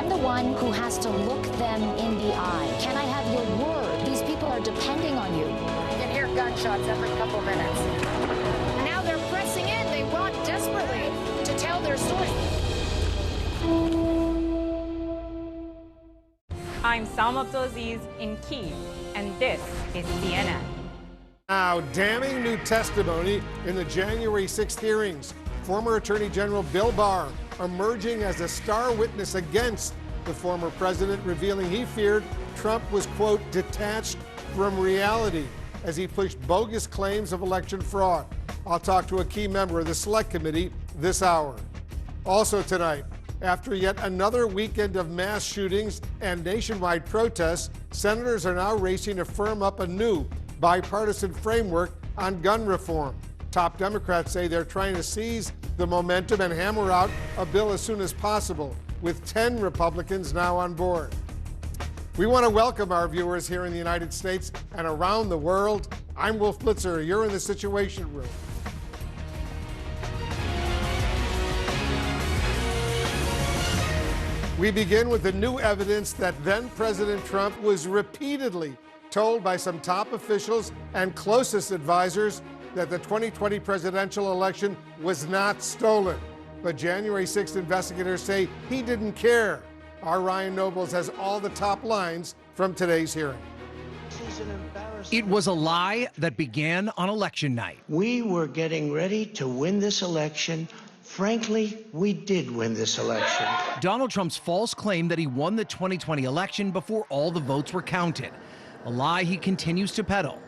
I'm the one who has to look them in the eye. Can I have your word? These people are depending on you. You can hear gunshots every couple minutes. Now they're pressing in. They want desperately to tell their story. I'm Salma Abdulaziz in Kyiv, and this is CNN. Now, damning new testimony in the January 6th hearings. Former Attorney General Bill Barr emerging as a star witness against the former president, revealing he feared Trump was, quote, detached from reality as he pushed bogus claims of election fraud. I'll talk to a key member of the Select Committee this hour. Also tonight, after yet another weekend of mass shootings and nationwide protests, senators are now racing to firm up a new bipartisan framework on gun reform. Top Democrats say they're trying to seize the momentum and hammer out a bill as soon as possible, with 10 Republicans now on board. We want to welcome our viewers here in the United States and around the world. I'm Wolf Blitzer. You're in the Situation Room. We begin with the new evidence that then President Trump was repeatedly told by some top officials and closest advisors that the 2020 presidential election was not stolen. But January 6th investigators say he didn't care. Our Ryan Nobles has all the top lines from today's hearing. It was a lie that began on election night. We were getting ready to win this election. Frankly, we did win this election. Donald Trump's false claim that he won the 2020 election before all the votes were counted. A lie he continues to peddle.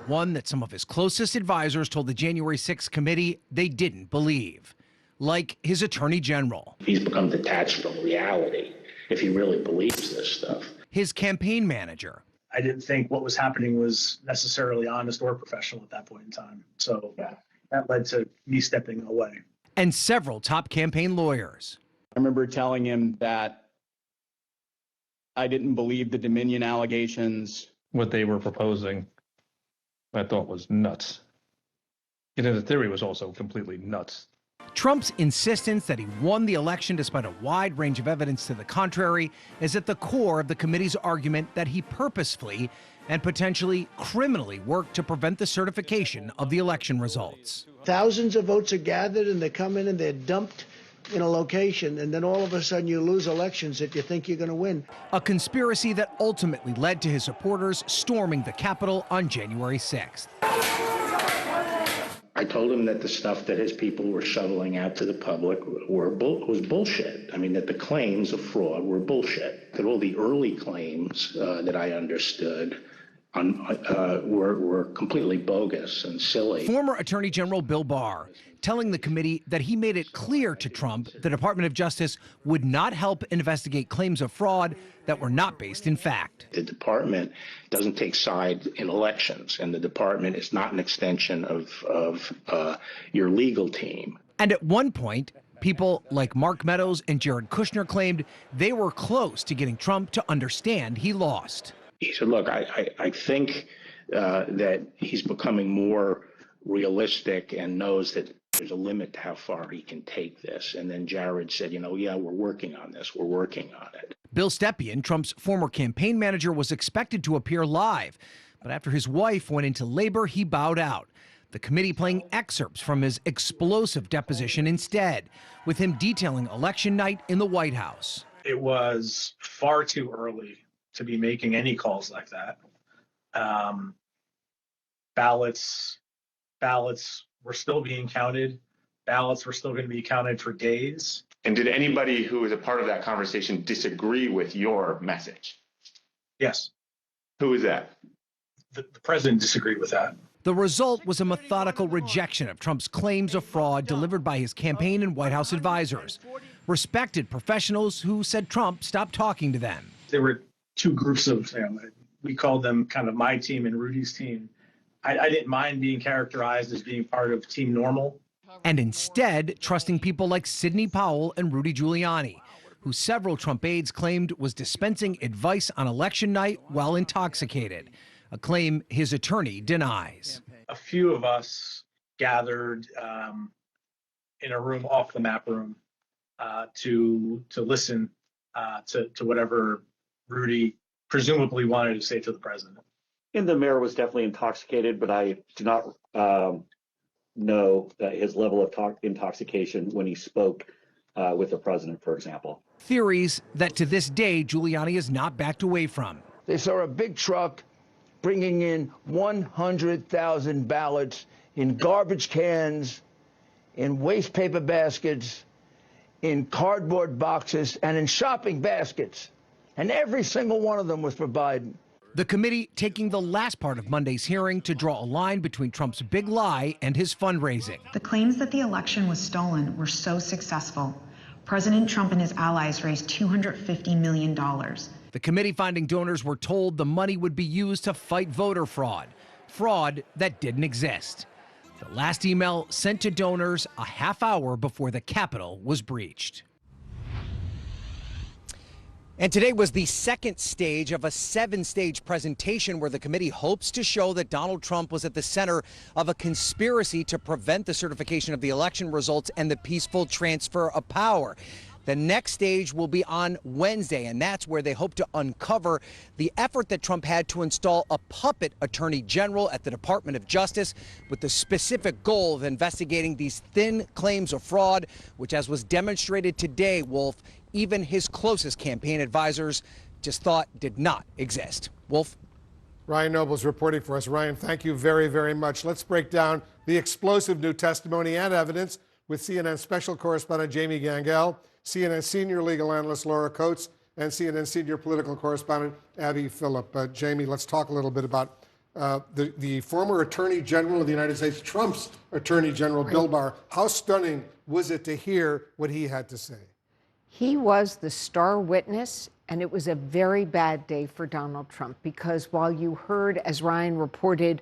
One that some of his closest advisors told the January 6th committee they didn't believe. Like his attorney general. He's become detached from reality if he really believes this stuff. His campaign manager. I didn't think what was happening was necessarily honest or professional at that point in time. So that led to me stepping away. And several top campaign lawyers. I remember telling him that I didn't believe the Dominion allegations. What they were proposing, I thought was nuts. The theory was also completely nuts. Trump's insistence that he won the election despite a wide range of evidence to the contrary is at the core of the committee's argument that he purposefully and potentially criminally worked to prevent the certification of the election results. Thousands of votes are gathered and they come in and they're dumped in a location, and then all of a sudden you lose elections that you think you're going to win. A conspiracy that ultimately led to his supporters storming the Capitol on January 6th. I told him that the stuff that his people were shoveling out to the public was bullshit. I mean, that the claims of fraud were bullshit. That all the early claims that I understood were completely bogus and silly. Former Attorney General Bill Barr telling the committee that he made it clear to Trump the Department of Justice would not help investigate claims of fraud that were not based in fact. The department doesn't take sides in elections, and the department is not an extension of your legal team. And at one point, people like Mark Meadows and Jared Kushner claimed they were close to getting Trump to understand he lost. He said, look, I think that he's becoming more realistic and knows that there's a limit to how far he can take this. And then Jared said, yeah, we're working on this. We're working on it. Bill Stepien, Trump's former campaign manager, was expected to appear live. But after his wife went into labor, he bowed out. The committee playing excerpts from his explosive deposition instead, with him detailing election night in the White House. It was far too early to be making any calls like that. Ballots were still being counted. Ballots were still going to be counted for days. And did anybody who was a part of that conversation disagree with your message? Yes. Who was that? The president disagreed with that. The result was a methodical rejection of Trump's claims of fraud delivered by his campaign and White House advisors, respected professionals who said Trump stopped talking to them. There were two groups of, we called them kind of my team and Rudy's team. I didn't mind being characterized as being part of Team Normal. And instead, trusting people like Sidney Powell and Rudy Giuliani, who several Trump aides claimed was dispensing advice on election night while intoxicated, a claim his attorney denies. A few of us gathered in a room off the map room to listen to whatever Rudy presumably wanted to say to the president. And the mayor was definitely intoxicated, but I do not know that his level of intoxication when he spoke with the president, for example. Theories that to this day Giuliani has not backed away from. They saw a big truck bringing in 100,000 ballots in garbage cans, in waste paper baskets, in cardboard boxes, and in shopping baskets. And every single one of them was for Biden. The committee taking the last part of Monday's hearing to draw a line between Trump's big lie and his fundraising. The claims that the election was stolen were so successful. President Trump and his allies raised $250 million. The committee finding donors were told the money would be used to fight voter fraud that didn't exist. The last email sent to donors a half hour before the Capitol was breached. And today was the second stage of a 7-stage presentation where the committee hopes to show that Donald Trump was at the center of a conspiracy to prevent the certification of the election results and the peaceful transfer of power. The next stage will be on Wednesday, and that's where they hope to uncover the effort that Trump had to install a puppet attorney general at the Department of Justice with the specific goal of investigating these thin claims of fraud, which, as was demonstrated today, Wolf, even his closest campaign advisors just thought did not exist. Wolf? Ryan Noble's reporting for us. Ryan, thank you very, very much. Let's break down the explosive new testimony and evidence with CNN special correspondent Jamie Gangel, CNN senior legal analyst Laura Coates, and CNN senior political correspondent Abby Phillip. Jamie, let's talk a little bit about the former Attorney General of the United States, Trump's Attorney General, Bill Barr. How stunning was it to hear what he had to say? He was the star witness, and it was a very bad day for Donald Trump because while you heard, as Ryan reported,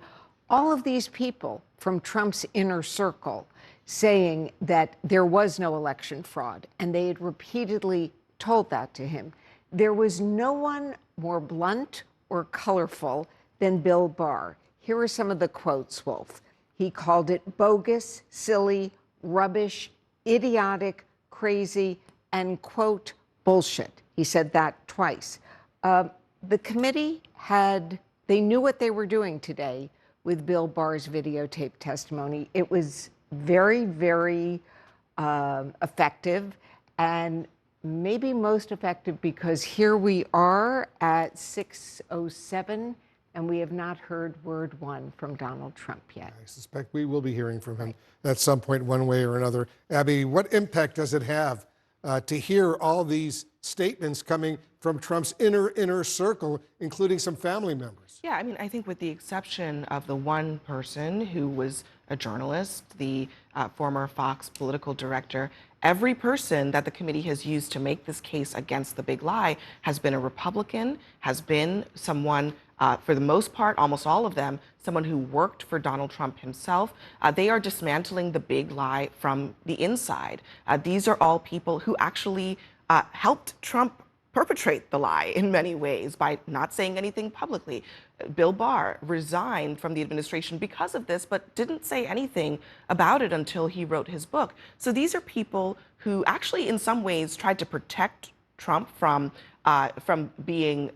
all of these people from Trump's inner circle saying that there was no election fraud, and they had repeatedly told that to him, there was no one more blunt or colorful than Bill Barr. Here are some of the quotes, Wolf. He called it bogus, silly, rubbish, idiotic, crazy, and, quote, bullshit. He said that twice. The committee they knew what they were doing today with Bill Barr's videotape testimony. It was very, very effective, and maybe most effective because here we are at 6:07, and we have not heard word one from Donald Trump yet. I suspect we will be hearing from him at some point, one way or another. Abby, what impact does it have to hear all these statements coming from Trump's inner circle, including some family members? Yeah, I mean, I think with the exception of the one person who was a journalist, the former Fox political director, every person that the committee has used to make this case against the big lie has been a Republican, has been someone, for the most part, almost all of them, someone who worked for Donald Trump himself. They are dismantling the big lie from the inside. These are all people who actually helped Trump perpetrate the lie in many ways by not saying anything publicly. Bill Barr resigned from the administration because of this, but didn't say anything about it until he wrote his book. So these are people who actually, in some ways, tried to protect Trump from being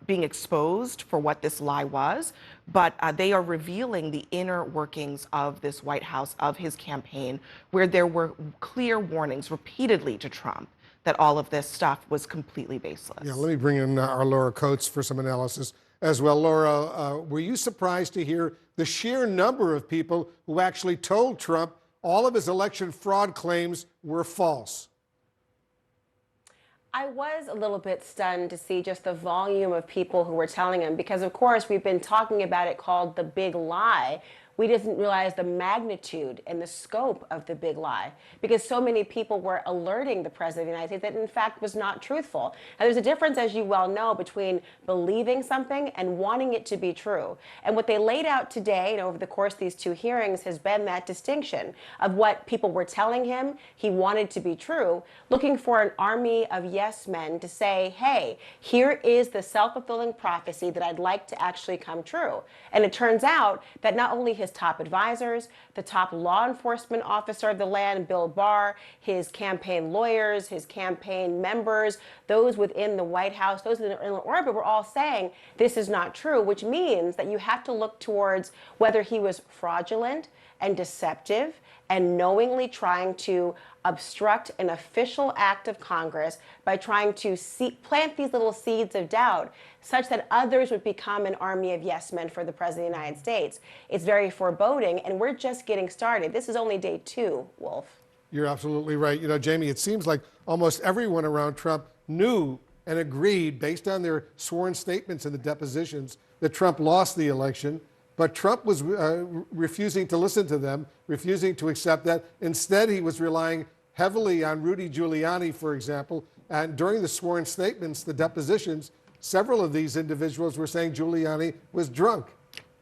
exposed for what this lie was, but they are revealing the inner workings of this White House, of his campaign, where there were clear warnings repeatedly to Trump that all of this stuff was completely baseless. Yeah, let me bring in our Laura Coates for some analysis as well. Laura, were you surprised to hear the sheer number of people who actually told Trump all of his election fraud claims were false? I was a little bit stunned to see just the volume of people who were telling him, because of course we've been talking about it called the big lie. We didn't realize the magnitude and the scope of the big lie because so many people were alerting the president of the United States that in fact was not truthful. And there's a difference, as you well know, between believing something and wanting it to be true. And what they laid out today and over the course of these two hearings has been that distinction of what people were telling him he wanted to be true, looking for an army of yes men to say, hey, here is the self-fulfilling prophecy that I'd like to actually come true. And it turns out that not only his his top advisors, the top law enforcement officer of the land, Bill Barr, his campaign lawyers, his campaign members, those within the White House, those in the inner orbit were all saying this is not true, which means that you have to look towards whether he was fraudulent and deceptive and knowingly trying to obstruct an official act of Congress by trying to plant these little seeds of doubt such that others would become an army of yes men for the President of the United States. It's very foreboding, and we're just getting started. This is only day 2, Wolf. You're absolutely right. You know, Jamie, it seems like almost everyone around Trump knew and agreed, based on their sworn statements and the depositions, that Trump lost the election. But Trump was refusing to listen to them, refusing to accept that. Instead, he was relying heavily on Rudy Giuliani, for example. And during the sworn statements, the depositions, several of these individuals were saying Giuliani was drunk.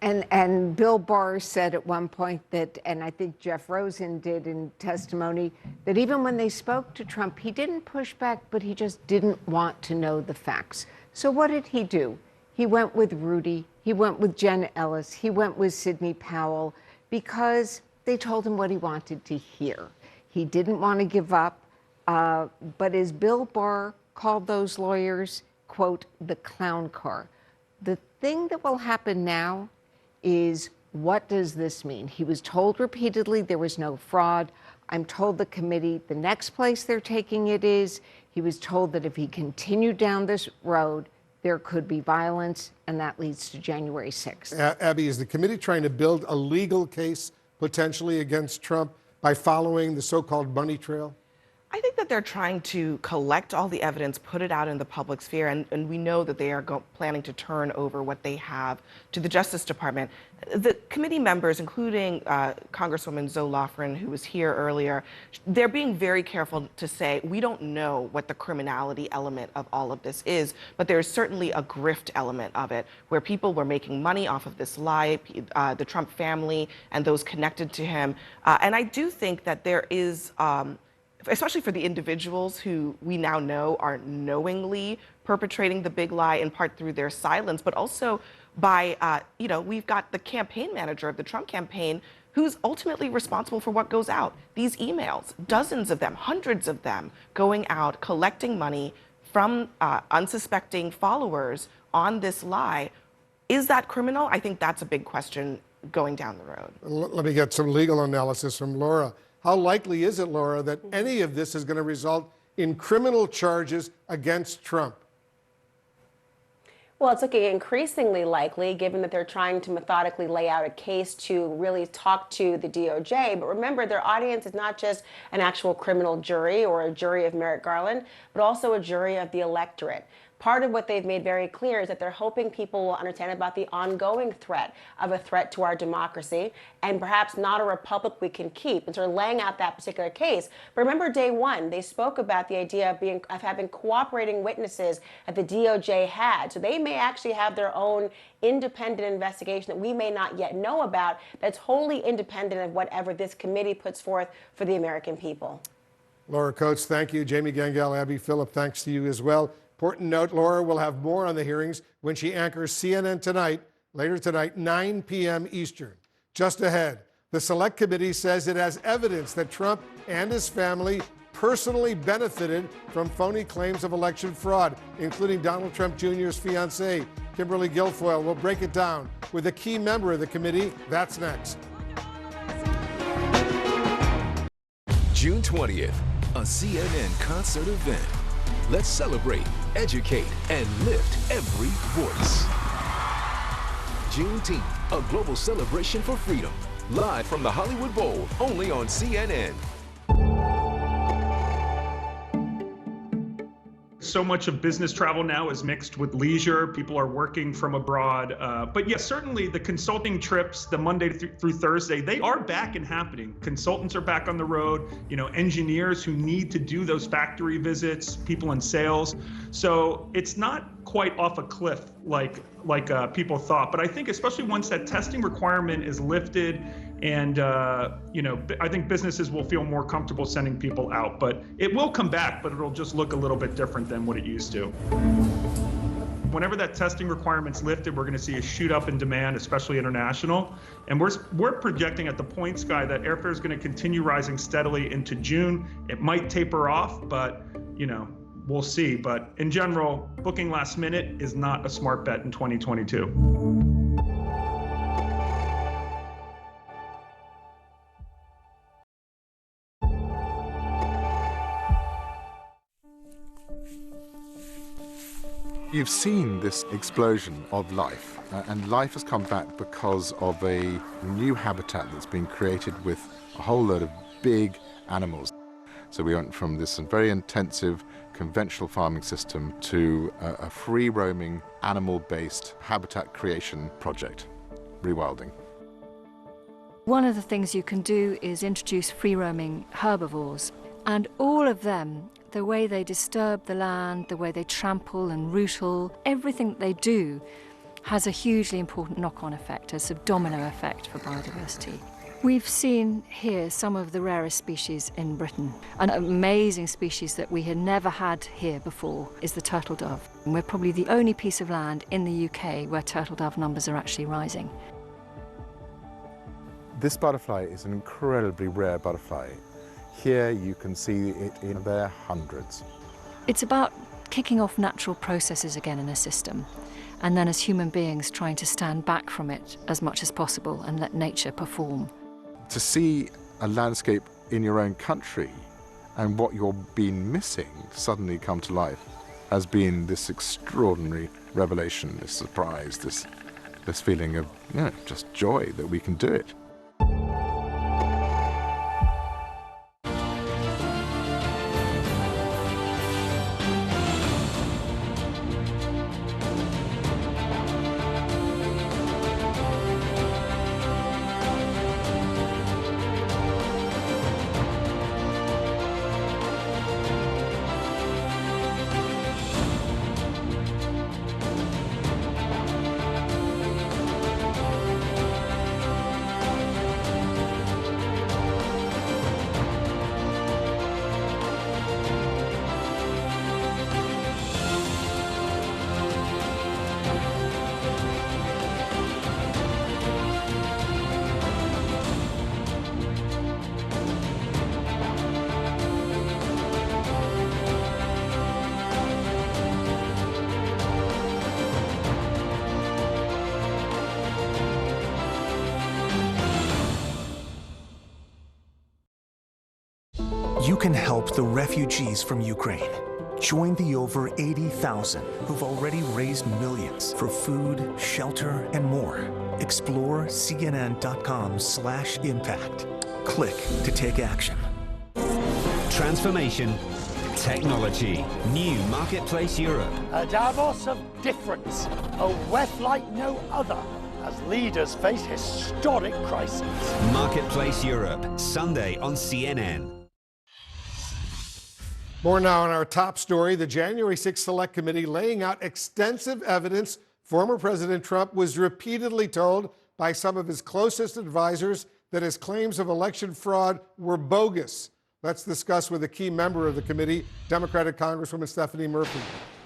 And Bill Barr said at one point that, and I think Jeff Rosen did in testimony, that even when they spoke to Trump, he didn't push back, but he just didn't want to know the facts. So what did he do? He went with Rudy, he went with Jen Ellis, he went with Sidney Powell, because they told him what he wanted to hear. He didn't want to give up, but as Bill Barr called those lawyers, quote, the clown car. The thing that will happen now is, what does this mean? He was told repeatedly there was no fraud. I'm told the committee, the next place they're taking it is, he was told that if he continued down this road, there could be violence, and that leads to January 6th. Abby, is the committee trying to build a legal case potentially against Trump by following the so-called money trail? I think that they're trying to collect all the evidence, put it out in the public sphere, and we know that they are planning to turn over what they have to the Justice Department. The committee members, including Congresswoman Zoe Lofgren, who was here earlier, they're being very careful to say, we don't know what the criminality element of all of this is, but there's certainly a grift element of it, where people were making money off of this lie, the Trump family and those connected to him. And I do think that there is, especially for the individuals who we now know are knowingly perpetrating the big lie, in part through their silence, but also by, we've got the campaign manager of the Trump campaign who's ultimately responsible for what goes out. These emails, dozens of them, hundreds of them, going out, collecting money from unsuspecting followers on this lie. Is that criminal? I think that's a big question going down the road. Let me get some legal analysis from Laura. How likely is it, Laura, that any of this is going to result in criminal charges against Trump? Well, it's looking increasingly likely, given that they're trying to methodically lay out a case to really talk to the DOJ. But remember, their audience is not just an actual criminal jury or a jury of Merrick Garland, but also a jury of the electorate. Part of what they've made very clear is that they're hoping people will understand about the ongoing threat of a threat to our democracy, and perhaps not a republic we can keep, and sort of laying out that particular case. But remember, day one, they spoke about the idea of having cooperating witnesses that the DOJ had. So they may actually have their own independent investigation that we may not yet know about, that's wholly independent of whatever this committee puts forth for the American people. Laura Coates, thank you. Jamie Gangel, Abby Phillip, thanks to you as well. Important note, Laura will have more on the hearings when she anchors CNN Tonight, later tonight, 9 p.m. Eastern. Just ahead, the Select Committee says it has evidence that Trump and his family personally benefited from phony claims of election fraud, including Donald Trump Jr.'s fiancée, Kimberly Guilfoyle. We'll break it down with a key member of the committee. That's next. June 20th, a CNN concert event. Let's celebrate, educate, and lift every voice. Juneteenth, a global celebration for freedom. Live from the Hollywood Bowl, only on CNN. So much of business travel now is mixed with leisure. People are working from abroad. But yes, certainly the consulting trips, the Monday through Thursday, they are back and happening. Consultants are back on the road, engineers who need to do those factory visits, people in sales. So it's not quite off a cliff like people thought. But I think especially once that testing requirement is lifted, and I think businesses will feel more comfortable sending people out. But it will come back, but it'll just look a little bit different than what it used to. whenever that testing requirement's lifted, we're going to see a shoot up in demand, especially international. And we're projecting at the point sky that airfare is going to continue rising steadily into June. It might taper off, but we'll see. But in general, booking last minute is not a smart bet in 2022. You've seen this explosion of life, and life has come back because of a new habitat that's been created with a whole load of big animals. So we went from this very intensive conventional farming system to a free-roaming, animal-based habitat creation project, rewilding. One of the things you can do is introduce free-roaming herbivores, and all of them, the way they disturb the land, the way they trample and rootle, everything that they do has a hugely important knock-on effect, a sort of domino effect for biodiversity. We've seen here some of the rarest species in Britain. An amazing species that we had never had here before is the turtle dove. And we're probably the only piece of land in the UK where turtle dove numbers are actually rising. This butterfly is an incredibly rare butterfly. Here you can see it in their hundreds. It's about kicking off natural processes again in a system, and then as human beings trying to stand back from it as much as possible and let nature perform. To see a landscape in your own country and what you've been missing suddenly come to life has been this extraordinary revelation, this surprise, this feeling of just joy that we can do it. You can help the refugees from Ukraine. Join the over 80,000 who've already raised millions for food, shelter, and more. Explore cnn.com/impact. Click to take action. Transformation, technology, new Marketplace Europe. A Davos of difference, a WEF like no other, as leaders face historic crises. Marketplace Europe, Sunday on CNN. More now on our top story. The January 6th Select Committee laying out extensive evidence former President Trump was repeatedly told by some of his closest advisors that his claims of election fraud were bogus. Let's discuss with a key member of the committee, Democratic Congresswoman Stephanie Murphy.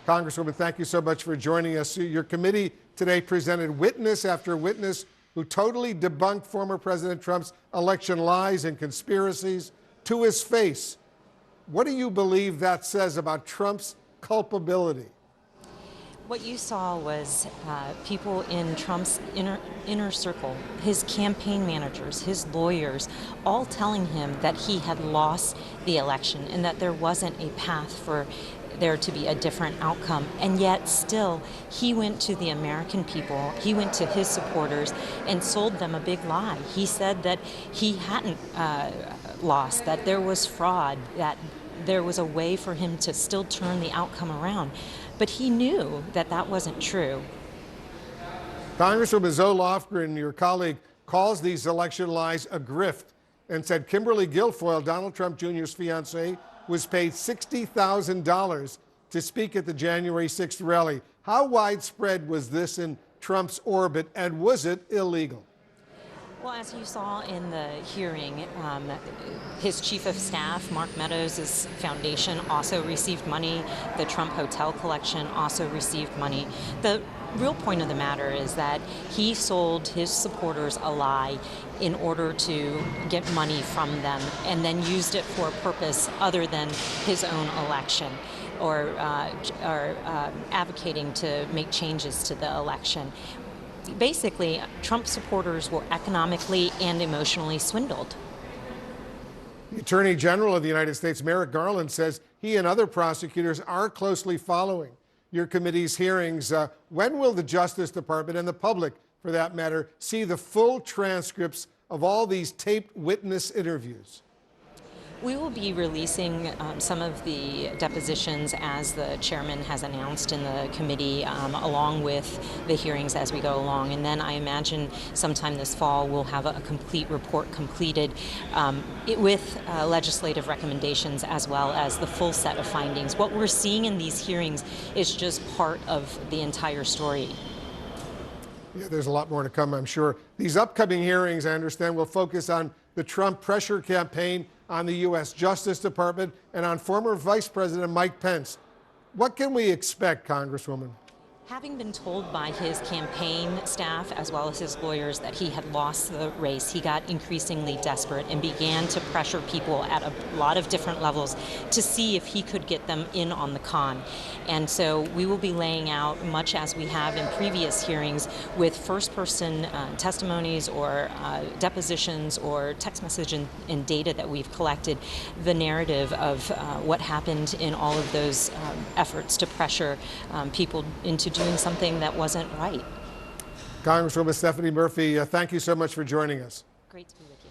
Congresswoman, thank you so much for joining us. Your committee today presented witness after witness who totally debunked former President Trump's election lies and conspiracies to his face. What do you believe that says about Trump's culpability? What you saw was people in Trump's inner circle, his campaign managers, his lawyers, all telling him that he had lost the election and that there wasn't a path for there to be a different outcome. And yet still, he went to the American people, he went to his supporters and sold them a big lie. He said that he hadn't lost, that there was fraud, that there was a way for him to still turn the outcome around. But he knew that that wasn't true. Congresswoman Zoe Lofgren, your colleague, calls these election lies a grift and said Kimberly Guilfoyle, Donald Trump Jr.'s fiancée, was paid $60,000 to speak at the January 6th rally. How widespread was this in Trump's orbit, and was it illegal? Well, as you saw in the hearing, his chief of staff, Mark Meadows' foundation, also received money. The Trump Hotel collection also received money. The real point of the matter is that he sold his supporters a lie in order to get money from them and then used it for a purpose other than his own election or advocating to make changes to the election. Basically, Trump supporters were economically and emotionally swindled. The Attorney General of the United States, Merrick Garland, says he and other prosecutors are closely following your committee's hearings. When will the Justice Department and the public, for that matter, see the full transcripts of all these taped witness interviews? We will be releasing some of the depositions as the chairman has announced in the committee, along with the hearings as we go along. And then I imagine sometime this fall we'll have a complete report completed with legislative recommendations as well as the full set of findings. What we're seeing in these hearings is just part of the entire story. Yeah, there's a lot more to come, I'm sure. These upcoming hearings, I understand, will focus on the Trump pressure campaign, on the U.S. Justice Department, and on former Vice President Mike Pence. What can we expect, Congresswoman? Having been told by his campaign staff as well as his lawyers that he had lost the race, he got increasingly desperate and began to pressure people at a lot of different levels to see if he could get them in on the con. And so we will be laying out, much as we have in previous hearings, with first-person testimonies or depositions or text message and data that we've collected, the narrative of what happened in all of those efforts to pressure people into doing something that wasn't right. Congresswoman Stephanie Murphy, thank you so much for joining us. Great to be with you.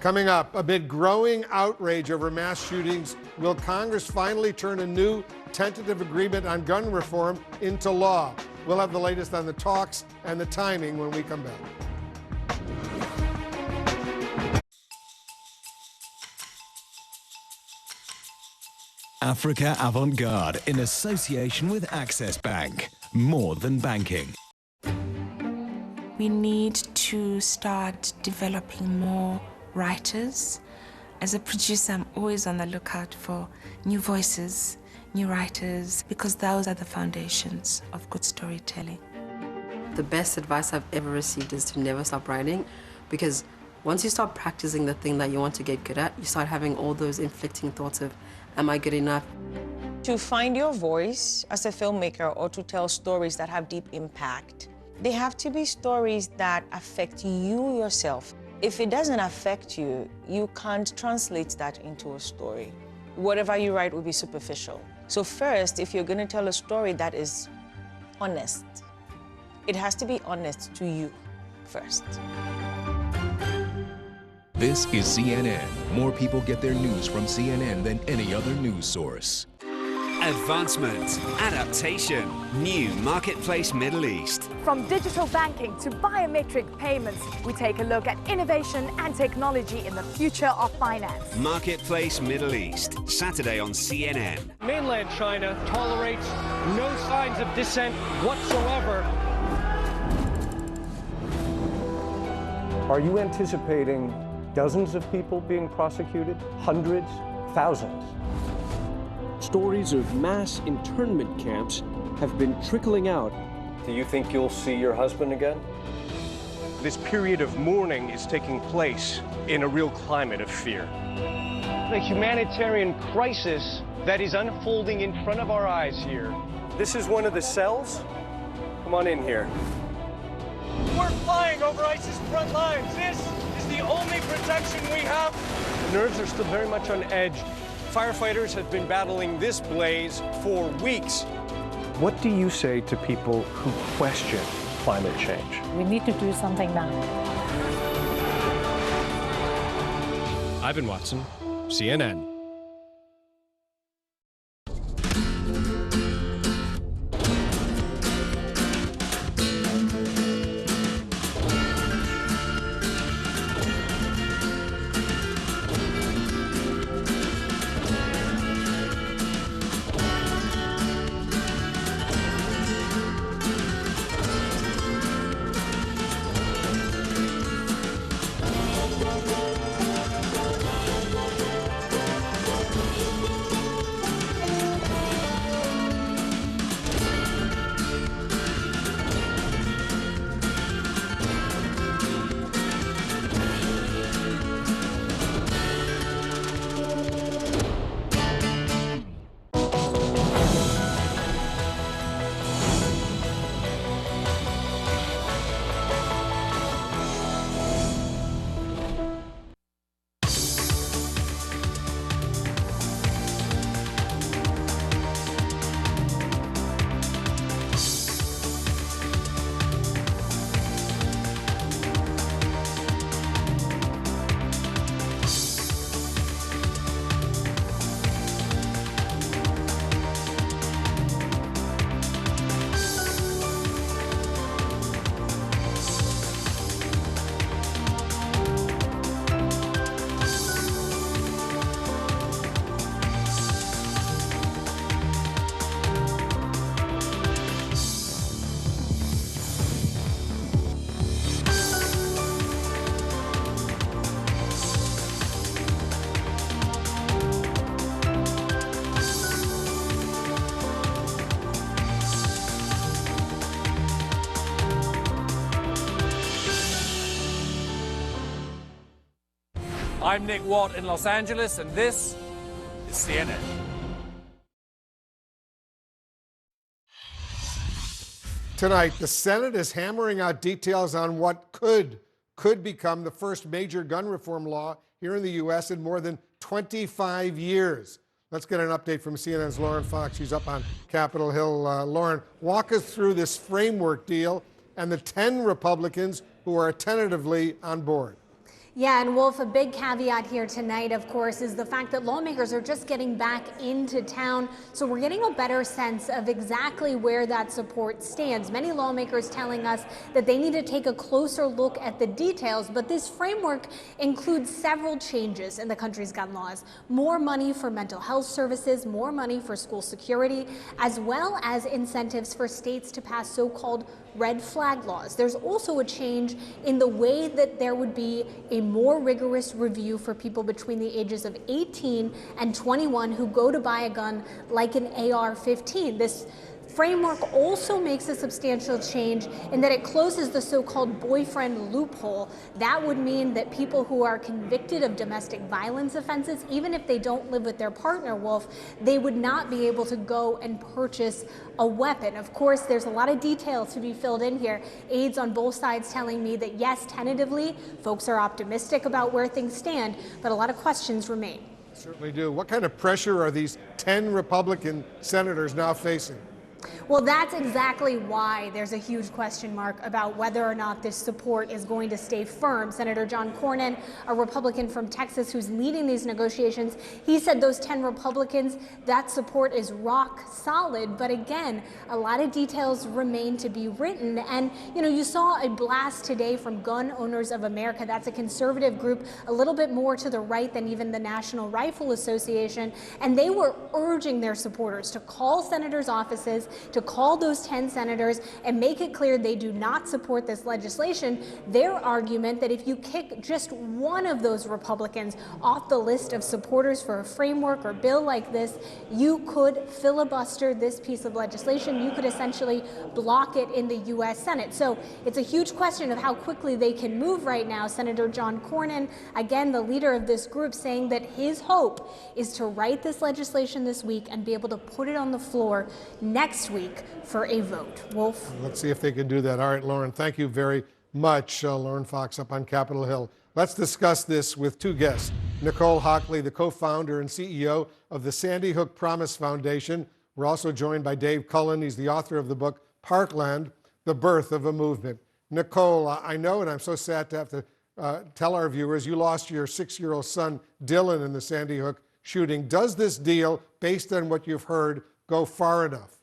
Coming up, amid growing outrage over mass shootings, will Congress finally turn a new tentative agreement on gun reform into law? We'll have the latest on the talks and the timing when we come back. Africa Avant-Garde in association with Access Bank. More than banking. We need to start developing more writers. As a producer, I'm always on the lookout for new voices, new writers, because those are the foundations of good storytelling. The best advice I've ever received is to never stop writing, because once you start practicing the thing that you want to get good at, you start having all those inflicting thoughts of, am I good enough? To find your voice as a filmmaker or to tell stories that have deep impact, they have to be stories that affect you yourself. If it doesn't affect you, you can't translate that into a story. Whatever you write will be superficial. So first, if you're going to tell a story that is honest, it has to be honest to you first. This is CNN. More people get their news from CNN than any other news source. Advancement, adaptation, new Marketplace Middle East. From digital banking to biometric payments, we take a look at innovation and technology in the future of finance. Marketplace Middle East, Saturday on CNN. Mainland China tolerates no signs of dissent whatsoever. Are you anticipating dozens of people being prosecuted? Hundreds? Thousands? Stories of mass internment camps have been trickling out. Do you think you'll see your husband again? This period of mourning is taking place in a real climate of fear. The humanitarian crisis that is unfolding in front of our eyes here. This is one of the cells? Come on in here. We're flying over ISIS front lines. This is the only protection we have. The nerves are still very much on edge. Firefighters have been battling this blaze for weeks. What do you say to people who question climate change? We need to do something now. Ivan Watson, CNN. I'm Nick Watt in Los Angeles, and this is CNN. Tonight, the Senate is hammering out details on what could become the first major gun reform law here in the U.S. in more than 25 years. Let's get an update from CNN's Lauren Fox. She's up on Capitol Hill. Lauren, walk us through this framework deal and the 10 Republicans who are tentatively on board. Yeah, and Wolf, a big caveat here tonight, of course, is the fact that lawmakers are just getting back into town. So we're getting a better sense of exactly where that support stands. Many lawmakers telling us that they need to take a closer look at the details. But this framework includes several changes in the country's gun laws. More money for mental health services, more money for school security, as well as incentives for states to pass so-called red flag laws. There's also a change in the way that there would be a more rigorous review for people between the ages of 18 and 21 who go to buy a gun like an AR-15. This framework also makes a substantial change in that it closes the so-called boyfriend loophole. That would mean that people who are convicted of domestic violence offenses, even if they don't live with their partner, Wolf, they would not be able to go and purchase a weapon. Of course, there's a lot of details to be filled in here. Aides on both sides telling me that yes, tentatively, folks are optimistic about where things stand, but a lot of questions remain. Certainly do. What kind of pressure are these 10 Republican senators now facing? Well, that's exactly why there's a huge question mark about whether or not this support is going to stay firm. Senator John Cornyn, a Republican from Texas who's leading these negotiations, he said those 10 Republicans, that support is rock solid. But again, a lot of details remain to be written. And, you saw a blast today from Gun Owners of America. That's a conservative group, a little bit more to the right than even the National Rifle Association. And they were urging their supporters to call senators' offices, to call those 10 senators and make it clear they do not support this legislation. Their argument that if you kick just one of those Republicans off the list of supporters for a framework or bill like this, you could filibuster this piece of legislation. You could essentially block it in the U.S. Senate. So it's a huge question of how quickly they can move right now. Senator John Cornyn, again, the leader of this group, saying that his hope is to write this legislation this week and be able to put it on the floor next week for a vote. Wolf? Let's see if they can do that. All right, Lauren, thank you very much. Lauren Fox up on Capitol Hill. Let's discuss this with two guests. Nicole Hockley, the co-founder and CEO of the Sandy Hook Promise Foundation. We're also joined by Dave Cullen. He's the author of the book Parkland, The Birth of a Movement. Nicole, I know, and I'm so sad to have to tell our viewers, you lost your 6-year-old son, Dylan, in the Sandy Hook shooting. Does this deal, based on what you've heard, go far enough?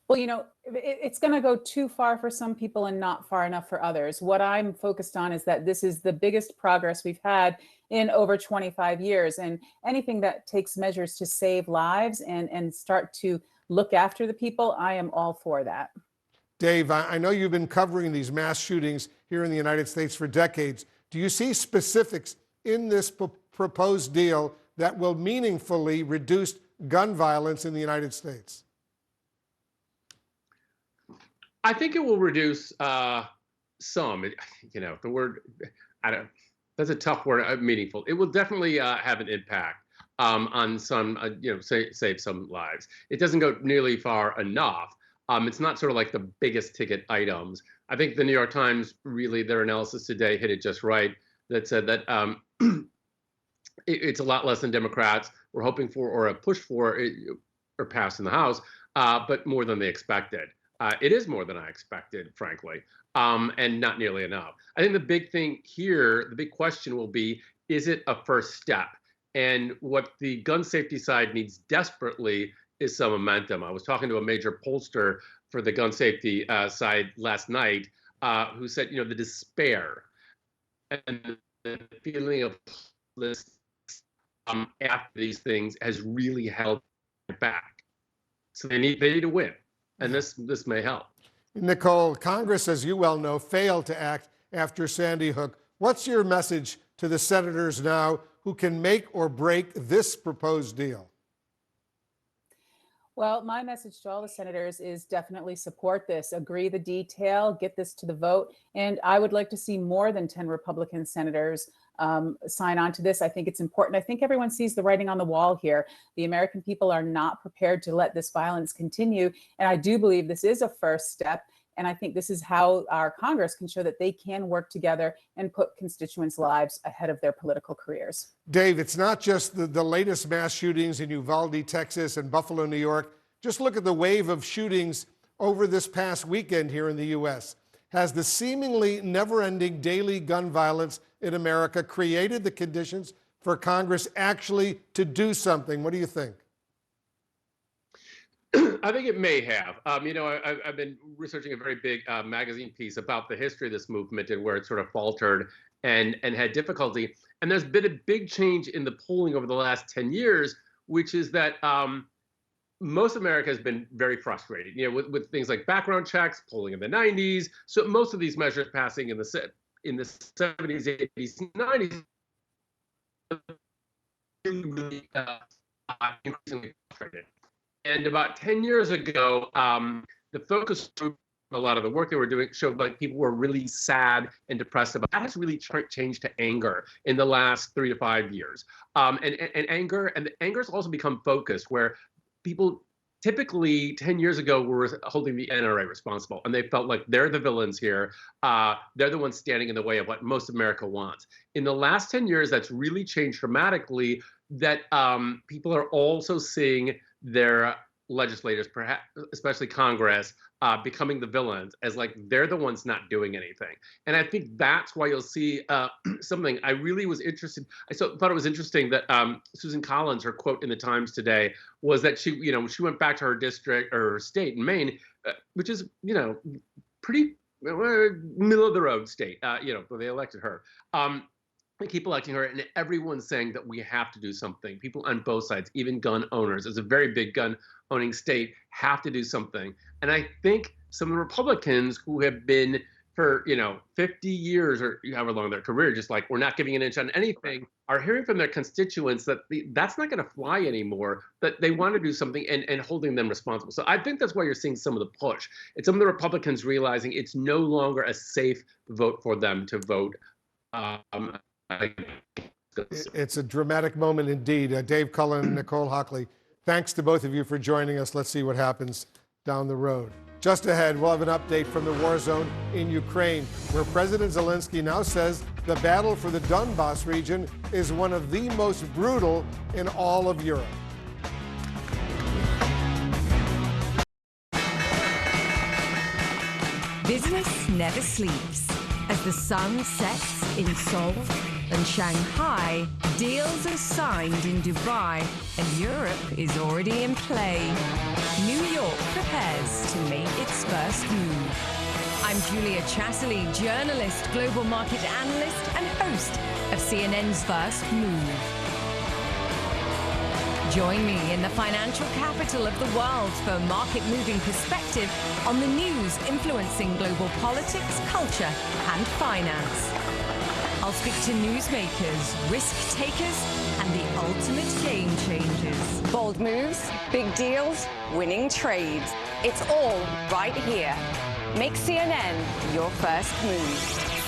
Well, it's going to go too far for some people and not far enough for others. What I'm focused on is that this is the biggest progress we've had in over 25 years. And anything that takes measures to save lives and start to look after the people, I am all for that. Dave, I know you've been covering these mass shootings here in the United States for decades. Do you see specifics in this proposed deal that will meaningfully reduce gun violence in the United States? I think it will reduce some. The word, that's a tough word, meaningful. It will definitely have an impact on some, save some lives. It doesn't go nearly far enough. It's not sort of like the biggest ticket items. I think the New York Times, really, their analysis today hit it just right, that said that it's a lot less than Democrats were hoping for or have pushed for or passed in the House, but more than they expected. It is more than I expected, frankly, and not nearly enough. I think the big thing here, the big question will be, is it a first step? And what the gun safety side needs desperately is some momentum. I was talking to a major pollster for the gun safety side last night who said, the despair and the feeling of hopelessness after these things has really held back. So they need to win. And this may help. Nicole, Congress, as you well know, failed to act after Sandy Hook. What's your message to the senators now who can make or break this proposed deal? Well, my message to all the senators is definitely support this, agree the detail, get this to the vote. And I would like to see more than 10 Republican senators sign on to this. I think it's important. I think everyone sees the writing on the wall here. The American people are not prepared to let this violence continue. And I do believe this is a first step. And I think this is how our Congress can show that they can work together and put constituents' lives ahead of their political careers. Dave, it's not just the latest mass shootings in Uvalde, Texas, and Buffalo, New York. Just look at the wave of shootings over this past weekend here in the U.S. Has the seemingly never-ending daily gun violence in America created the conditions for Congress actually to do something? What do you think? I think it may have. You know, I've been researching a very big magazine piece about the history of this movement and where it sort of faltered and had difficulty. And there's been a big change in the polling over the last 10 years, which is that most America has been very frustrated, you know, with things like background checks, polling in the 90s. So most of these measures passing in the 70s, 80s, 90s, really increasingly frustrated. And about 10 years ago, the focus group, a lot of the work they were doing showed like people were really sad and depressed about that. Has really changed to anger in the last 3 to 5 years. And anger has also become focused, where people typically 10 years ago were holding the NRA responsible, and they felt like they're the villains here. They're the ones standing in the way of what most America wants. In the last 10 years, that's really changed dramatically, that people are also seeing their legislators, perhaps especially Congress, becoming the villains, as like they're the ones not doing anything. And I think that's why you'll see something. I really was interested. Thought it was interesting that Susan Collins, her quote in the Times today was that she went back to her district or her state in Maine, which is, you know, pretty middle of the road state. You know, they elected her. They keep electing her, and everyone's saying that we have to do something. People on both sides, even gun owners, it's a very big gun-owning state, have to do something. And I think some of the Republicans who have been for 50 years or however long their career, just like we're not giving an inch on anything, are hearing from their constituents that that's not going to fly anymore, that they want to do something and holding them responsible. So I think that's why you're seeing some of the push. It's some of the Republicans realizing it's no longer a safe vote for them to vote. It's a dramatic moment indeed. Dave Cullen, Nicole Hockley, thanks to both of you for joining us. Let's see what happens down the road. Just ahead, we'll have an update from the war zone in Ukraine, where President Zelensky now says the battle for the Donbas region is one of the most brutal in all of Europe. Business never sleeps. As the sun sets in Seoul and Shanghai, deals are signed in Dubai, and Europe is already in play. New York prepares to make its first move. I'm Julia Chatterley, journalist, global market analyst, and host of CNN's First Move. Join me in the financial capital of the world for market-moving perspective on the news influencing global politics, culture, and finance. I'll speak to newsmakers, risk takers, and the ultimate game changers. Bold moves, big deals, winning trades. It's all right here. Make CNN your first move.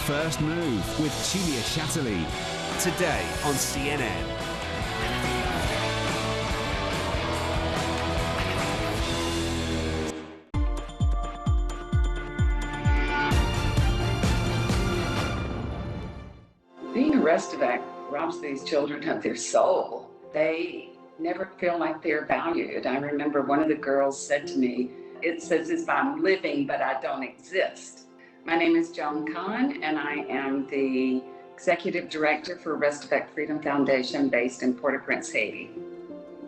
First Move with Julia Chatterley. Today on CNN. Being a Restovac robs these children of their soul. They never feel like they're valued. I remember one of the girls said to me, "It's as if I'm living, but I don't exist." My name is Joan Kahn, and I am the Executive Director for Restovac Freedom Foundation based in Port-au-Prince, Haiti.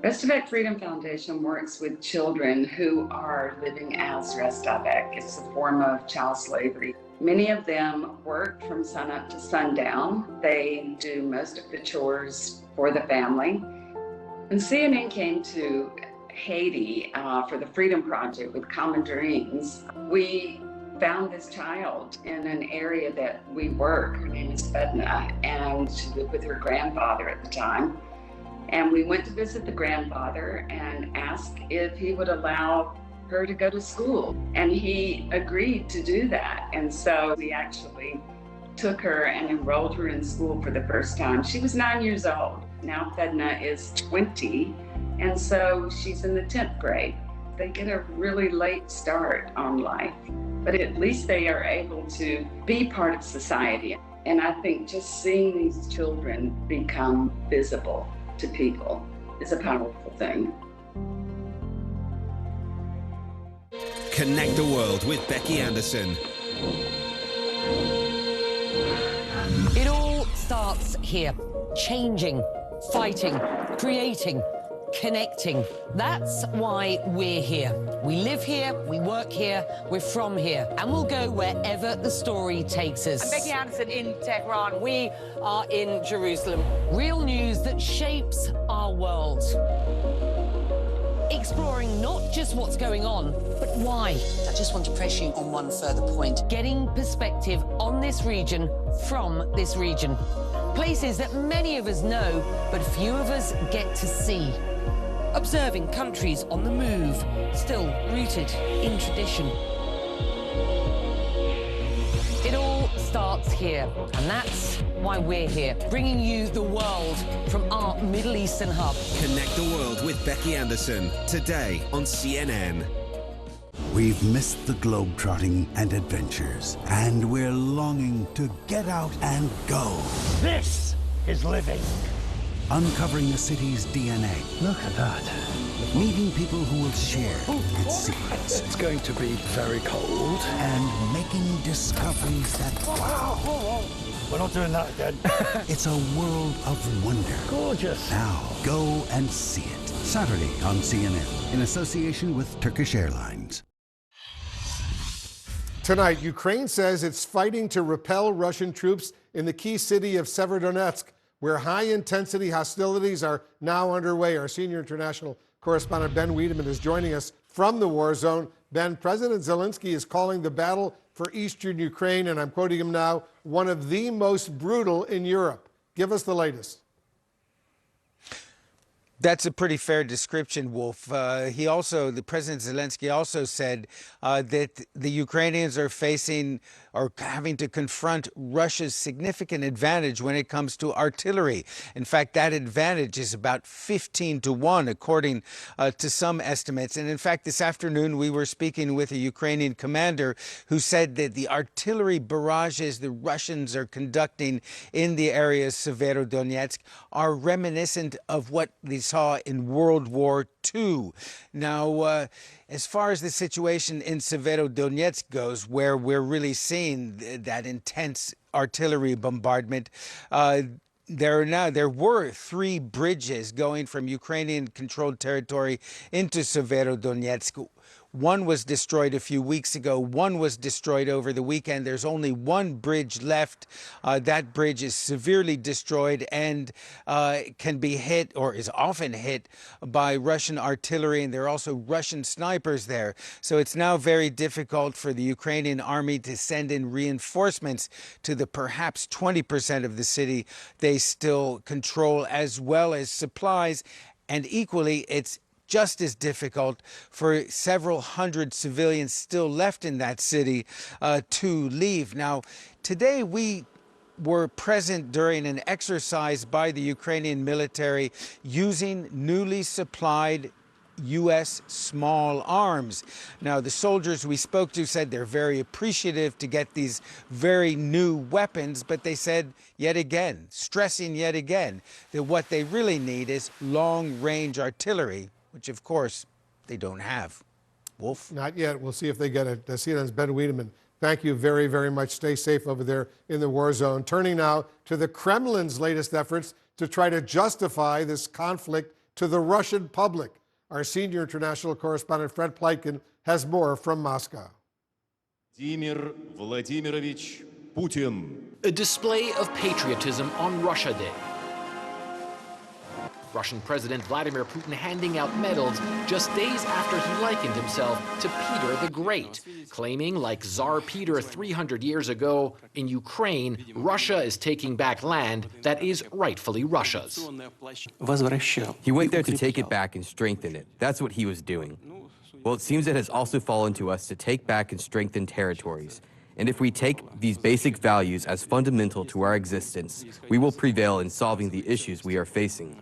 Restovac Freedom Foundation works with children who are living as Restovac. It's a form of child slavery. Many of them work from sunup to sundown. They do most of the chores for the family. When CNN came to Haiti for the Freedom Project with Common Dreams, we found this child in an area that we work. Her name is Edna, and she lived with her grandfather at the time. And we went to visit the grandfather and asked if he would allow her to go to school. And he agreed to do that. And so we actually took her and enrolled her in school for the first time. She was 9 years old. Now Fedna is 20, and so she's in the 10th grade. They get a really late start on life, but at least they are able to be part of society. And I think just seeing these children become visible to people is a powerful thing. Connect the world with Becky Anderson. It all starts here. Changing, fighting, creating, connecting. That's why we're here. We live here, we work here, we're from here, and we'll go wherever the story takes us. I'm Becky Anderson in Tehran. We are in Jerusalem. Real news that shapes our world. Exploring not just what's going on, but why. I just want to press you on one further point. Getting perspective on this region from this region. Places that many of us know, but few of us get to see. Observing countries on the move, still rooted in tradition. It all starts here, and that's why we're here, bringing you the world from our Middle Eastern hub. Connect the world with Becky Anderson, today on CNN. We've missed the globetrotting and adventures, and we're longing to get out and go. This is living. Uncovering the city's DNA. Look at that. Meeting people who will share its secrets. It's going to be very cold. And making discoveries that... Wow. We're not doing that again. It's a world of wonder. Gorgeous. Now, go and see it. Saturday on CNN, in association with Turkish Airlines. Tonight, Ukraine says it's fighting to repel Russian troops in the key city of Severodonetsk, where high-intensity hostilities are now underway. Our senior international correspondent Ben Wiedemann is joining us from the war zone. Ben, President Zelensky is calling the battle for eastern Ukraine, and I'm quoting him now, one of the most brutal in Europe. Give us the latest. That's a pretty fair description, Wolf. The President Zelensky also said that the Ukrainians are facing or having to confront Russia's significant advantage when it comes to artillery. In fact, that advantage is about 15-1, according to some estimates. And in fact, this afternoon, we were speaking with a Ukrainian commander who said that the artillery barrages the Russians are conducting in the area of Severodonetsk are reminiscent of what they saw in World War II. Now, as far as the situation in Severodonetsk goes, where we're really seeing that intense artillery bombardment, there were 3 bridges going from Ukrainian-controlled territory into Severodonetsk. One was destroyed a few weeks ago. One was destroyed over the weekend. There's only one bridge left. That bridge is severely destroyed and can be hit, or is often hit, by Russian artillery, and there are also Russian snipers there. So it's now very difficult for the Ukrainian army to send in reinforcements to the perhaps 20% of the city they still control, as well as supplies. And equally, it's just as difficult for several hundred civilians still left in that city to leave. Now, today we were present during an exercise by the Ukrainian military using newly supplied U.S. small arms. Now, the soldiers we spoke to said they're very appreciative to get these very new weapons, but they said yet again, stressing yet again, that what they really need is long-range artillery, which, of course, they don't have. Wolf? Not yet. We'll see if they get it. CNN's Ben Wiedemann. Thank you very, very much. Stay safe over there in the war zone. Turning now to the Kremlin's latest efforts to try to justify this conflict to the Russian public. Our senior international correspondent, Fred Pleitgen, has more from Moscow. Vladimir Vladimirovich Putin. A display of patriotism on Russia Day. Russian President Vladimir Putin handing out medals just days after he likened himself to Peter the Great, claiming, like Tsar Peter 300 years ago, in Ukraine, Russia is taking back land that is rightfully Russia's. He went there to take it back and strengthen it. That's what he was doing. Well, it seems it has also fallen to us to take back and strengthen territories. And if we take these basic values as fundamental to our existence, we will prevail in solving the issues we are facing.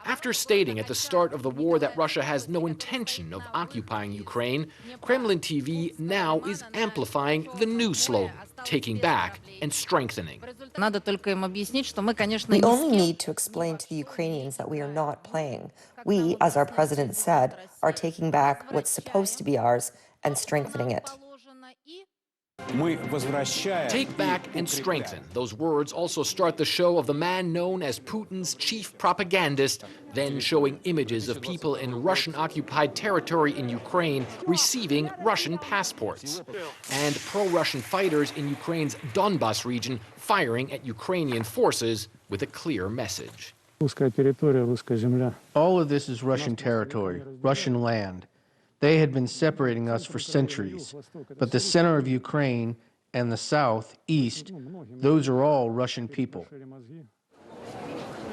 After stating at the start of the war that Russia has no intention of occupying Ukraine, Kremlin TV now is amplifying the new slogan, taking back and strengthening. We only need to explain to the Ukrainians that we are not playing. We, as our president said, are taking back what's supposed to be ours and strengthening it. Take back and strengthen. Those words also start the show of the man known as Putin's chief propagandist, then showing images of people in Russian-occupied territory in Ukraine receiving Russian passports, and pro-Russian fighters in Ukraine's Donbas region firing at Ukrainian forces with a clear message. All of this is Russian territory, Russian land. They had been separating us for centuries, but the center of Ukraine and the south, east, those are all Russian people.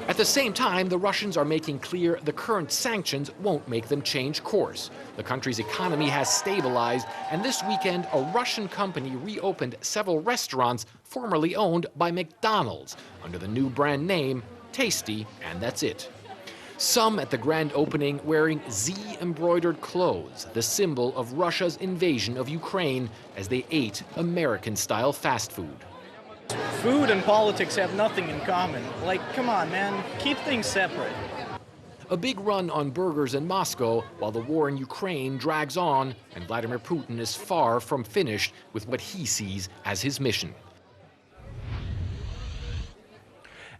At the same time, the Russians are making clear the current sanctions won't make them change course. The country's economy has stabilized, and this weekend a Russian company reopened several restaurants formerly owned by McDonald's under the new brand name Tasty, and that's it. Some at the grand opening wearing Z-embroidered clothes, the symbol of Russia's invasion of Ukraine, as they ate American-style fast food. Food and politics have nothing in common. Like, come on, man, keep things separate. A big run on burgers in Moscow while the war in Ukraine drags on, and Vladimir Putin is far from finished with what he sees as his mission.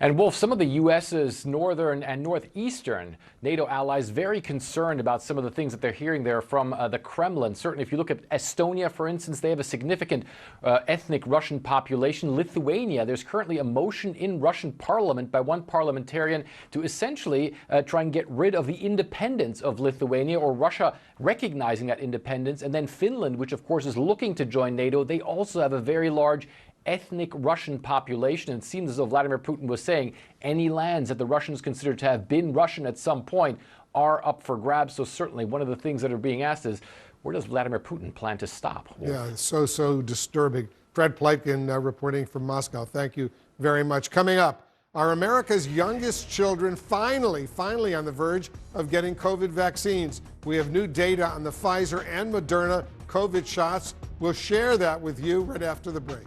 And Wolf, some of the U.S.'s northern and northeastern NATO allies very concerned about some of the things that they're hearing there from the Kremlin. Certainly, if you look at Estonia, for instance, they have a significant ethnic Russian population. Lithuania, there's currently a motion in Russian parliament by one parliamentarian to essentially try and get rid of the independence of Lithuania, or Russia recognizing that independence. And then Finland, which of course is looking to join NATO, they also have a very large ethnic Russian population. It seems as though Vladimir Putin was saying any lands that the Russians consider to have been Russian at some point are up for grabs. So certainly one of the things that are being asked is, where does Vladimir Putin plan to stop? Yeah, it's so disturbing. Fred Pleitgen reporting from Moscow. Thank you very much. Coming up, are America's youngest children finally on the verge of getting COVID vaccines? We have new data on the Pfizer and Moderna COVID shots. We'll share that with you right after the break.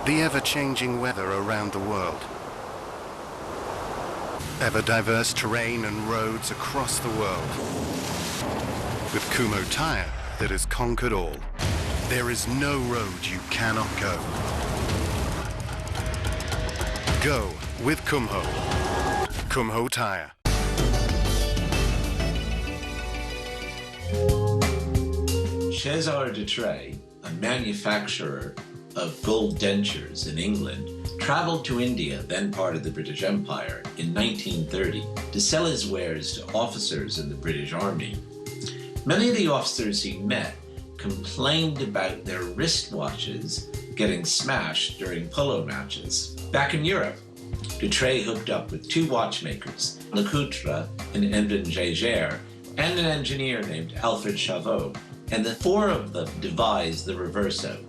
The ever-changing weather around the world. Ever-diverse terrain and roads across the world. With Kumho Tire that has conquered all. There is no road you cannot go. Go with Kumho. Kumho Tire. Cesar de Trey, a manufacturer of gold dentures in England, traveled to India, then part of the British Empire, in 1930 to sell his wares to officers in the British Army. Many of the officers he met complained about their wristwatches getting smashed during polo matches. Back in Europe, de Trey hooked up with two watchmakers, Lecoutre and Edmond Jaeger, and an engineer named Alfred Chavot, and the four of them devised the Reverso.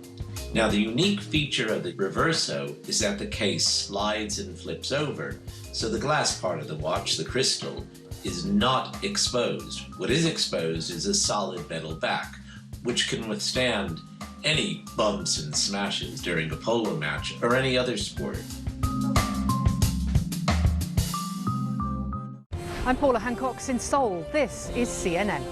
Now, the unique feature of the Reverso is that the case slides and flips over, so the glass part of the watch, the crystal, is not exposed. What is exposed is a solid metal back, which can withstand any bumps and smashes during a polo match or any other sport. I'm Paula Hancock in Seoul. This is CNN.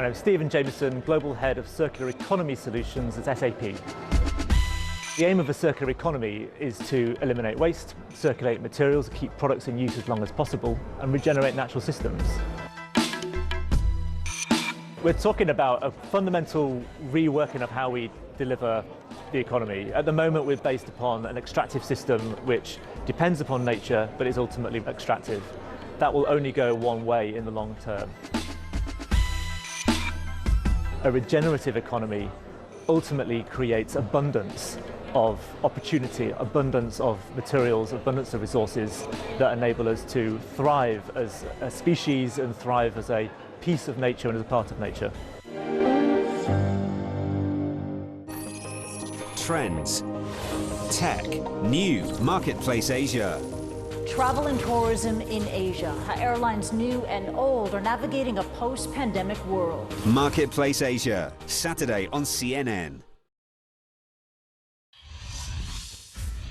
My name is Stephen Jameson, Global Head of Circular Economy Solutions at SAP. The aim of a circular economy is to eliminate waste, circulate materials, keep products in use as long as possible, and regenerate natural systems. We're talking about a fundamental reworking of how we deliver the economy. At the moment, we're based upon an extractive system which depends upon nature, but is ultimately extractive. That will only go one way in the long term. A regenerative economy ultimately creates abundance of opportunity, abundance of materials, abundance of resources that enable us to thrive as a species and thrive as a piece of nature and as a part of nature. Trends, tech, new, Marketplace Asia. Travel and tourism in Asia, how airlines new and old are navigating a post-pandemic world. Marketplace Asia, Saturday on CNN.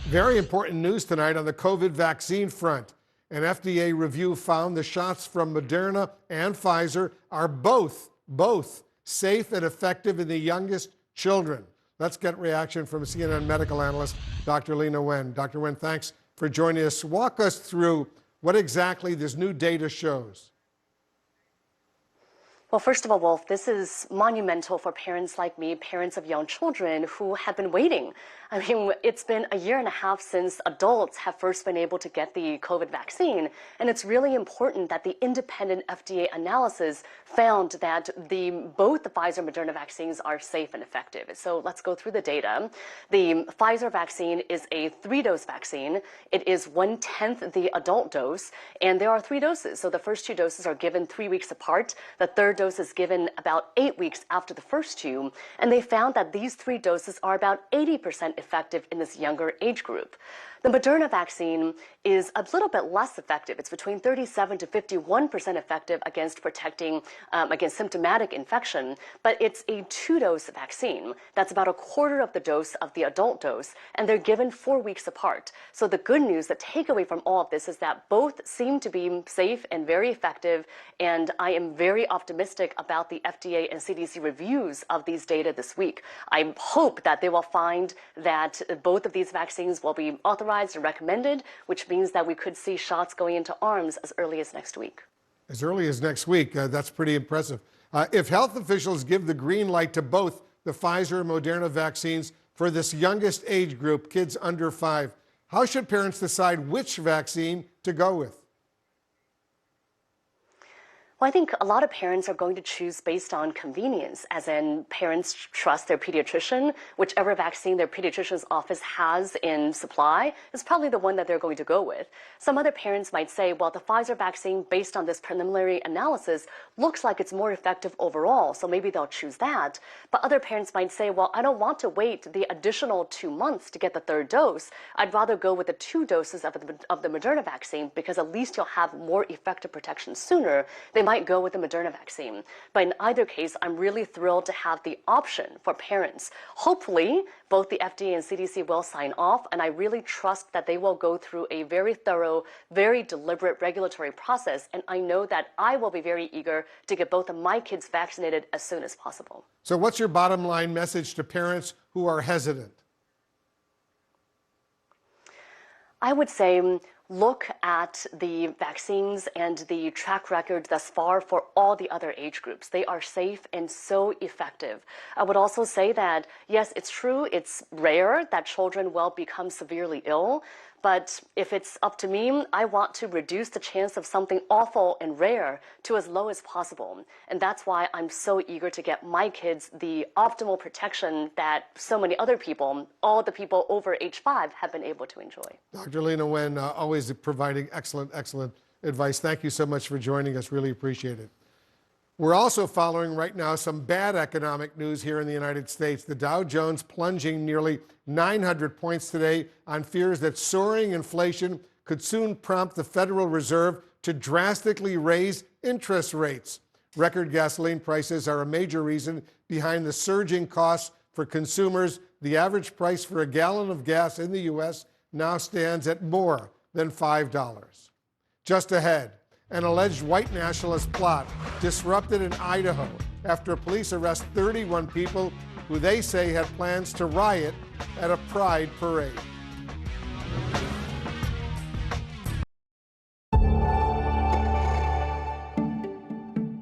Very important news tonight on the COVID vaccine front. An FDA review found the shots from Moderna and Pfizer are both safe and effective in the youngest children. Let's get reaction from CNN medical analyst Dr. Leana Wen. Dr. Wen, thanks for joining us. Walk us through what exactly this new data shows. Well, first of all, Wolf, this is monumental for parents like me, parents of young children who have been waiting. I mean, it's been a year and a half since adults have first been able to get the COVID vaccine, and it's really important that the independent FDA analysis found that both the Pfizer and Moderna vaccines are safe and effective. So let's go through the data. The Pfizer vaccine is a 3-dose vaccine. It is 1/10 the adult dose, and there are 3 doses. So the first 2 doses are given 3 weeks apart. The third dose is given about 8 weeks after the first 2, and they found that these 3 doses are about 80% effective in this younger age group. The Moderna vaccine is a little bit less effective. It's between 37 to 51% effective against protecting against symptomatic infection, but it's a 2-dose vaccine. That's about a quarter of the dose of the adult dose, and they're given 4 weeks apart. So the good news, the takeaway from all of this is that both seem to be safe and very effective, and I am very optimistic about the FDA and CDC reviews of these data this week. I hope that they will find that both of these vaccines will be authorized and recommended, which means that we could see shots going into arms as early as next week. As early as next week, that's pretty impressive. If health officials give the green light to both the Pfizer and Moderna vaccines for this youngest age group, kids under 5, how should parents decide which vaccine to go with? Well, I think a lot of parents are going to choose based on convenience, as in parents trust their pediatrician. Whichever vaccine their pediatrician's office has in supply is probably the one that they're going to go with. Some other parents might say, well, the Pfizer vaccine, based on this preliminary analysis, looks like it's more effective overall, so maybe they'll choose that. But other parents might say, well, I don't want to wait the additional 2 months to get the 3rd dose. I'd rather go with the 2 doses of the Moderna vaccine, because at least you'll have more effective protection sooner. They might go with the Moderna vaccine. But in either case, I'm really thrilled to have the option for parents. Hopefully, both the FDA and CDC will sign off, and I really trust that they will go through a very thorough, very deliberate regulatory process, and I know that I will be very eager to get both of my kids vaccinated as soon as possible. So what's your bottom line message to parents who are hesitant? I would say look at the vaccines and the track record thus far for all the other age groups. They are safe and so effective. I would also say that, yes, it's true, it's rare that children will become severely ill, but if it's up to me, I want to reduce the chance of something awful and rare to as low as possible. And that's why I'm so eager to get my kids the optimal protection that so many other people, all the people over age 5, have been able to enjoy. Dr. Leana Wen, always providing excellent advice. Thank you so much for joining us. Really appreciate it. We're also following right now some bad economic news here in the United States. The Dow Jones plunging nearly 900 points today on fears that soaring inflation could soon prompt the Federal Reserve to drastically raise interest rates. Record gasoline prices are a major reason behind the surging costs for consumers. The average price for a gallon of gas in the U.S. now stands at more than $5. Just ahead, an alleged white nationalist plot disrupted in Idaho after police arrest 31 people who they say had plans to riot at a pride parade.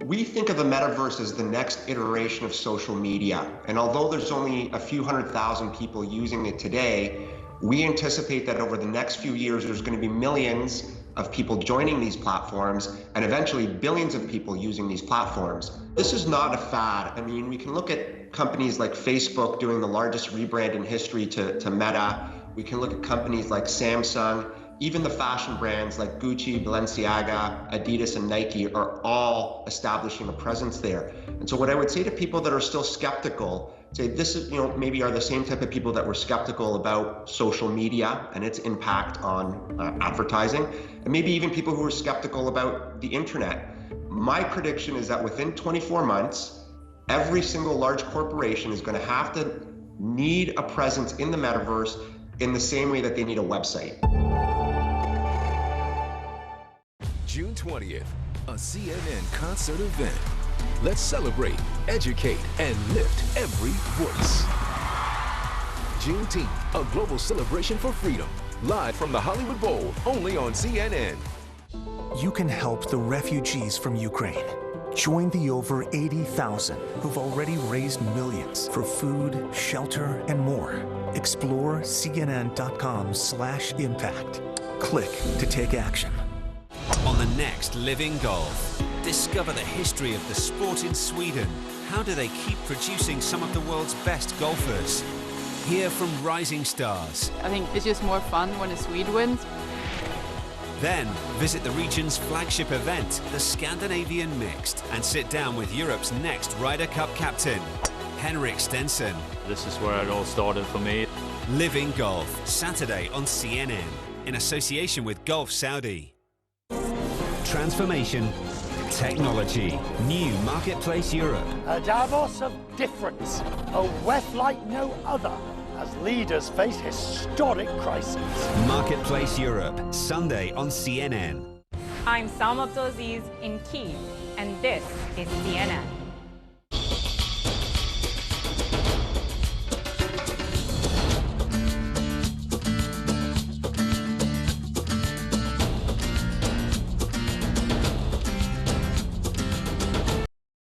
We think of the metaverse as the next iteration of social media. And although there's only a few 100,000 people using it today, we anticipate that over the next few years, there's going to be millions of people joining these platforms and eventually billions of people using these platforms. This is not a fad. I mean, we can look at companies like Facebook doing the largest rebrand in history to Meta. We can look at companies like Samsung. Even the fashion brands like Gucci, Balenciaga, Adidas, and Nike are all establishing a presence there. And so what I would say to people that are still skeptical, say this is, maybe are the same type of people that were skeptical about social media and its impact on advertising, and maybe even people who are skeptical about the internet. My prediction is that within 24 months, every single large corporation is going to have to need a presence in the metaverse in the same way that they need a website. June 20th, a CNN concert event. Let's celebrate, educate, and lift every voice. Juneteenth, a global celebration for freedom. Live from the Hollywood Bowl, only on CNN. You can help the refugees from Ukraine. Join the over 80,000 who've already raised millions for food, shelter, and more. Explore cnn.com/impact. Click to take action. On the next Living Golf, discover the history of the sport in Sweden. How do they keep producing some of the world's best golfers? Hear from rising stars. I think it's just more fun when a Swede wins. Then visit the region's flagship event, the Scandinavian Mixed, and sit down with Europe's next Ryder Cup captain, Henrik Stenson. This is where it all started for me. Living Golf, Saturday on CNN, in association with Golf Saudi. Transformation, technology, new Marketplace Europe. A Davos of difference, a WEF like no other, as leaders face historic crises. Marketplace Europe, Sunday on CNN. I'm Salma Abdulaziz in Kyiv, and this is CNN.